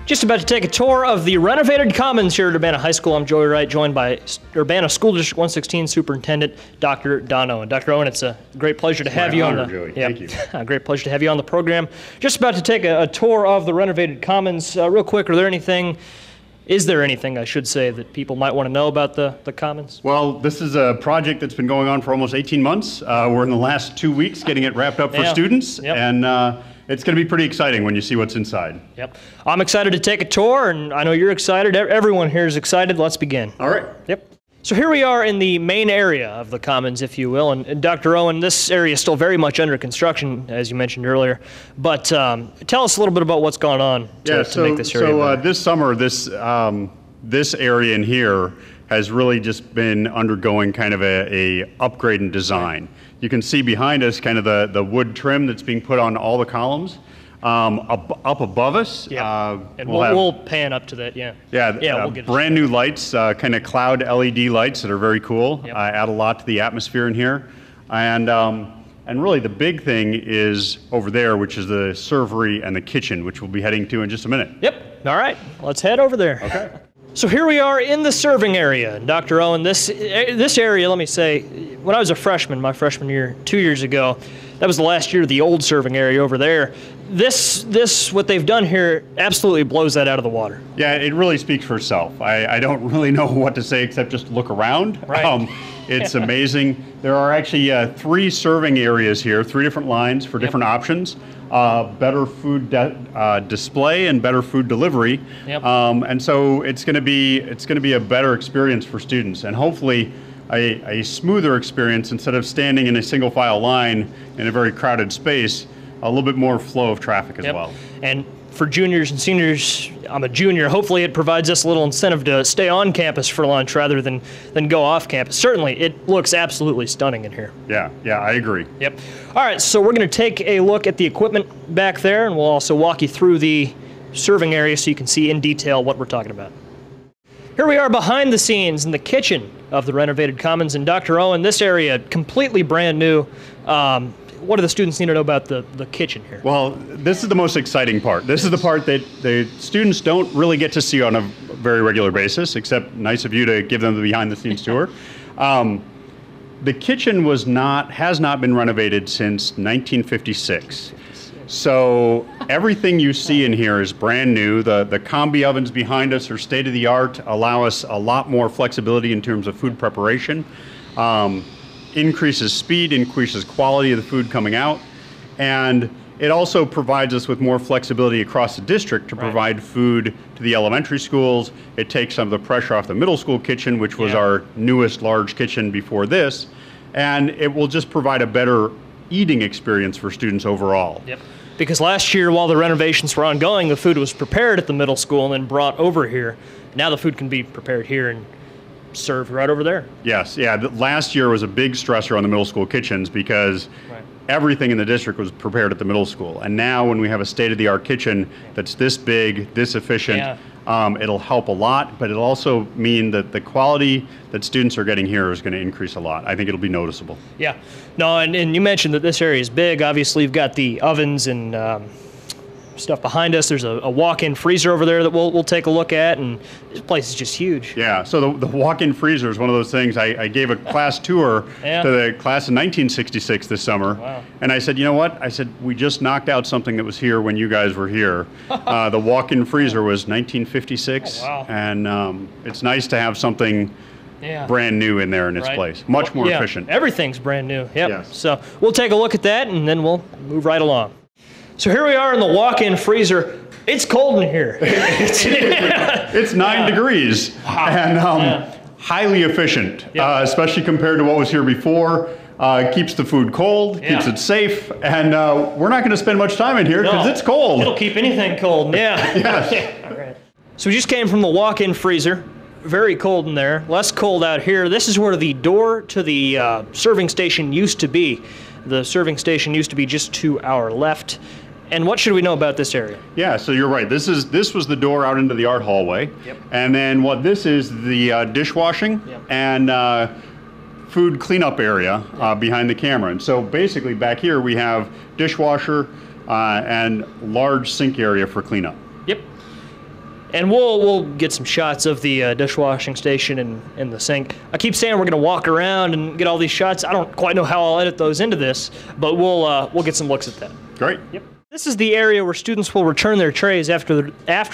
Just about to take a tour of the renovated Commons here at Urbana High School. I'm Joey Wright, joined by Urbana School District 116 Superintendent Dr. Don Owen. Dr. Owen, it's a great pleasure to have you on the Joey. Thank you. Great pleasure to have you on the program. Just about to take a tour of the renovated Commons. Real quick, is there anything I should say that people might want to know about the Commons? Well, this is a project that's been going on for almost 18 months. We're in the last 2 weeks getting it wrapped up for students, and it's going to be pretty exciting when you see what's inside. Yep. I'm excited to take a tour, and I know you're excited. Everyone here is excited. Let's begin. All right. Yep. So here we are in the main area of the Commons, if you will. And Dr. Owen, this area is still very much under construction, as you mentioned earlier. But tell us a little bit about what's gone on to make this area better. This summer, this area in here has really just been undergoing kind of a upgrade in design. You can see behind us kind of the wood trim that's being put on all the columns. Up above us, and we'll pan up to that, we'll get brand new lights, kind of cloud LED lights that are very cool. Add a lot to the atmosphere in here, and really the big thing is over there, which is the servery and the kitchen, which we'll be heading to in just a minute. Yep. All right, let's head over there. Okay. So here we are in the serving area. Dr. Owen, this area, let me say, when I was a freshman, my freshman year, 2 years ago, that was the last year of the old serving area over there. What they've done here absolutely blows that out of the water. Yeah, it really speaks for itself. I don't really know what to say except just look around. Right. It's amazing. There are actually 3 serving areas here, 3 different lines for different options. Better food display and better food delivery. And so it's going to be a better experience for students, and hopefully a smoother experience instead of standing in a single file line in a very crowded space. A little bit more flow of traffic as well. And for juniors and seniors, I'm a junior, hopefully it provides us a little incentive to stay on campus for lunch rather than go off campus. Certainly, it looks absolutely stunning in here. Yeah, I agree. Yep. All right, so we're going to take a look at the equipment back there, and we'll also walk you through the serving area so you can see in detail what we're talking about. Here we are behind the scenes in the kitchen of the renovated Commons. And Dr. Owen, this area completely brand new. What do the students need to know about the kitchen here? Well, this is the most exciting part. This is the part that the students don't really get to see on a very regular basis, except nice of you to give them the behind-the-scenes tour. The kitchen has not been renovated since 1956. So everything you see in here is brand new. The combi ovens behind us are state-of-the-art, allow us a lot more flexibility in terms of food preparation. Increases speed, increases quality of the food coming out, and it also provides us with more flexibility across the district to provide food to the elementary schools. It takes some of the pressure off the middle school kitchen, which was our newest large kitchen before this, and it will just provide a better eating experience for students overall. Yep. Because last year, while the renovations were ongoing, the food was prepared at the middle school and then brought over here. Now the food can be prepared here and served right over there. Yes, last year was a big stressor on the middle school kitchens because everything in the district was prepared at the middle school. And now when we have a state-of-the-art kitchen that's this big, this efficient, it'll help a lot, but it'll also mean that the quality that students are getting here is going to increase a lot. I think it'll be noticeable. Yeah. No, and you mentioned that this area is big. Obviously, you've got the ovens and stuff behind us. There's a walk-in freezer over there that we'll take a look at, and this place is just huge. Yeah, so the walk-in freezer is one of those things. I gave a class tour to the class in 1966 this summer, and I said, you know what? I said, we just knocked out something that was here when you guys were here. The walk-in freezer was 1956, and it's nice to have something brand new in there in its place. Much more efficient. Everything's brand new. Yes. So we'll take a look at that, and then we'll move right along. So here we are in the walk-in freezer. It's cold in here. It's 9 degrees and highly efficient, especially compared to what was here before. Keeps the food cold, keeps it safe, and we're not going to spend much time in here because it's cold. It'll keep anything cold, Yes. So we just came from the walk-in freezer. Very cold in there, less cold out here. This is where the door to the serving station used to be. The serving station used to be just to our left. And what should we know about this area? Yeah, so you're right. This was the door out into the art hallway. And then what this is the dishwashing and food cleanup area behind the camera. And so basically back here we have dishwasher and large sink area for cleanup. And we'll get some shots of the dishwashing station and the sink. I keep saying we're going to walk around and get all these shots. I don't quite know how I'll edit those into this, but we'll get some looks at that. Great. Yep. This is the area where students will return their trays after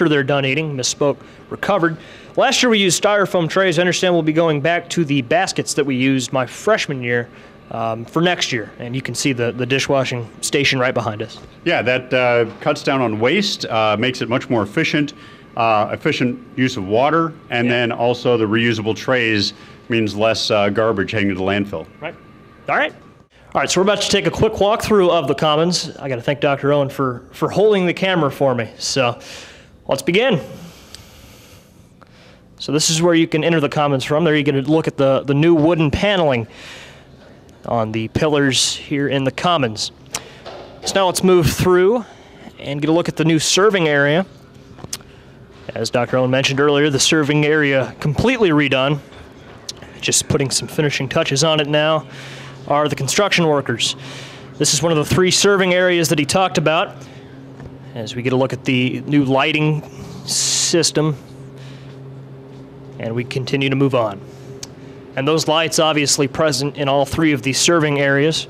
they're done eating. Misspoke. Recovered. Last year we used styrofoam trays. I understand we'll be going back to the baskets that we used my freshman year for next year. And you can see the dishwashing station right behind us. Yeah, that cuts down on waste, makes it much more efficient. Efficient use of water, and then also the reusable trays means less garbage heading to the landfill. Right. All right, so we're about to take a quick walkthrough of the Commons. I got to thank Dr. Owen for holding the camera for me. So let's begin. So this is where you can enter the Commons from. There you get a look at the new wooden paneling on the pillars here in the Commons. So now let's move through and get a look at the new serving area. As Dr. Owen mentioned earlier, the serving area completely redone. Just putting some finishing touches on it now are the construction workers. This is one of the 3 serving areas that he talked about. As we get a look at the new lighting system, and we continue to move on. And those lights obviously present in all 3 of these serving areas.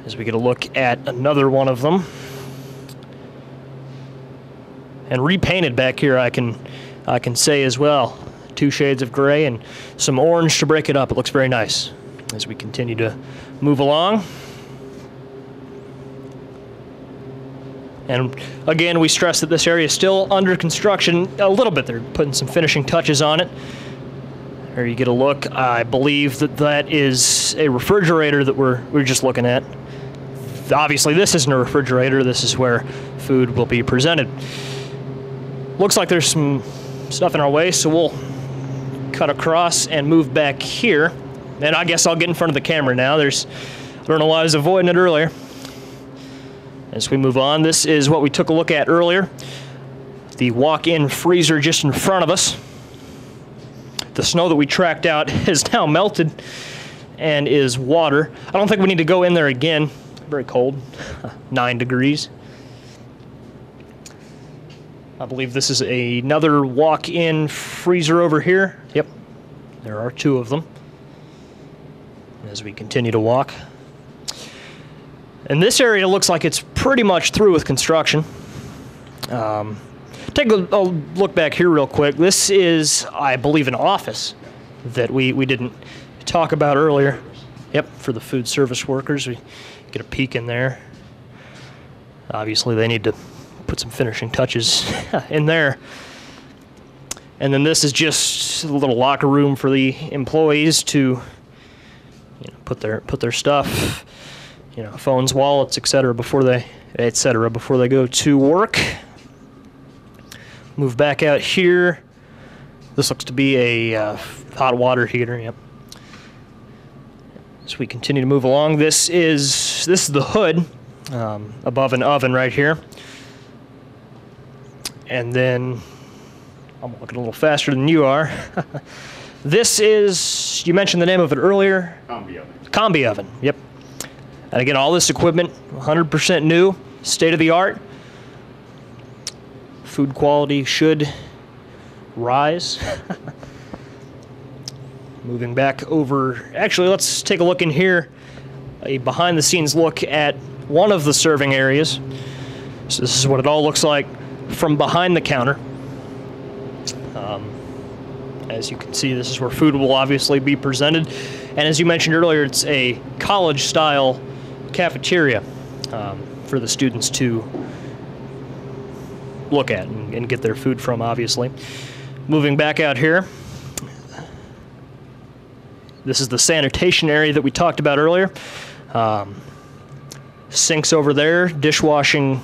As we get a look at another one of them. And repainted back here, I can say as well. 2 shades of gray and some orange to break it up. It looks very nice as we continue to move along. And again, we stress that this area is still under construction a little bit. They're putting some finishing touches on it. There you get a look. I believe that is a refrigerator that we're just looking at. Obviously, this isn't a refrigerator. This is where food will be presented. Looks like there's some stuff in our way, so we'll cut across and move back here. And I guess I'll get in front of the camera now. I don't know why I was avoiding it earlier. As we move on, this is what we took a look at earlier. The walk-in freezer just in front of us. The snow that we tracked out has now melted and is water. I don't think we need to go in there again. Very cold, 9 degrees. I believe this is another walk-in freezer over here. Yep, there are 2 of them. As we continue to walk. And this area looks like it's pretty much through with construction. Take a look back here real quick. This is, I believe, an office that we didn't talk about earlier. Yep, for the food service workers. We get a peek in there. Obviously, they need to put some finishing touches in there. And then this is just a little locker room for the employees to put their stuff, phones, wallets, etc. before they go to work. Move back out here. This looks to be a hot water heater. Yep. As we continue to move along, this is the hood above an oven right here. And then I'm looking a little faster than you are. This is, you mentioned the name of it earlier. Combi oven. Combi oven. Yep. And again, all this equipment, 100% new, state of the art. Food quality should rise. Moving back over, actually, let's take a look in here, a behind the scenes look at one of the serving areas. So this is what it all looks like from behind the counter. As you can see, this is where food will obviously be presented. And as you mentioned earlier, it's a college-style cafeteria for the students to look at and get their food from, obviously. Moving back out here, this is the sanitation area that we talked about earlier. Sinks over there, dishwashing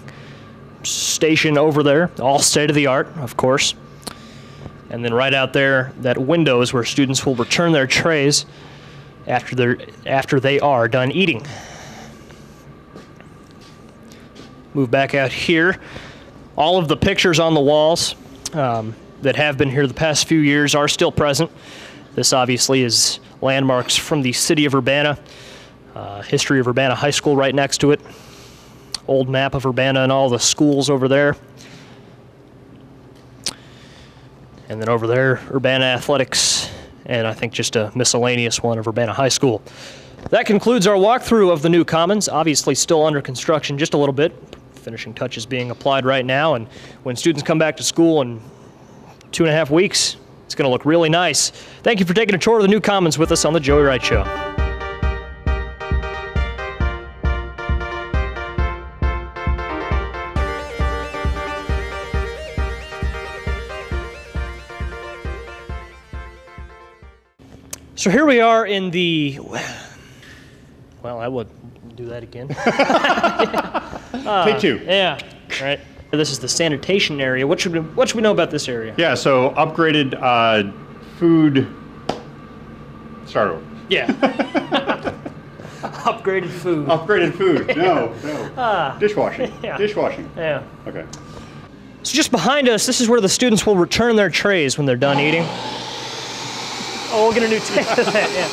station over there, all state-of-the-art, of course. And then right out there, that window is where students will return their trays after they are done eating. Move back out here. All of the pictures on the walls that have been here the past few years are still present. This obviously is landmarks from the city of Urbana. History of Urbana High School right next to it. Old map of Urbana and all the schools over there. And then over there, Urbana Athletics, and I think just a miscellaneous one of Urbana High School. That concludes our walkthrough of the new Commons, obviously still under construction just a little bit. Finishing touches being applied right now, and when students come back to school in 2.5 weeks, it's going to look really nice. Thank you for taking a tour of the new Commons with us on the Joey Wright Show. So here we are in the, well, I would do that again. Take two. Yeah, right. This is the sanitation area. What should we know about this area? Yeah, so upgraded food. Start over. Yeah. Upgraded food. Upgraded food. No. Dishwashing. Yeah. Dishwashing. Yeah. Okay. So just behind us, this is where the students will return their trays when they're done eating. Oh, we'll get a new table. Yeah.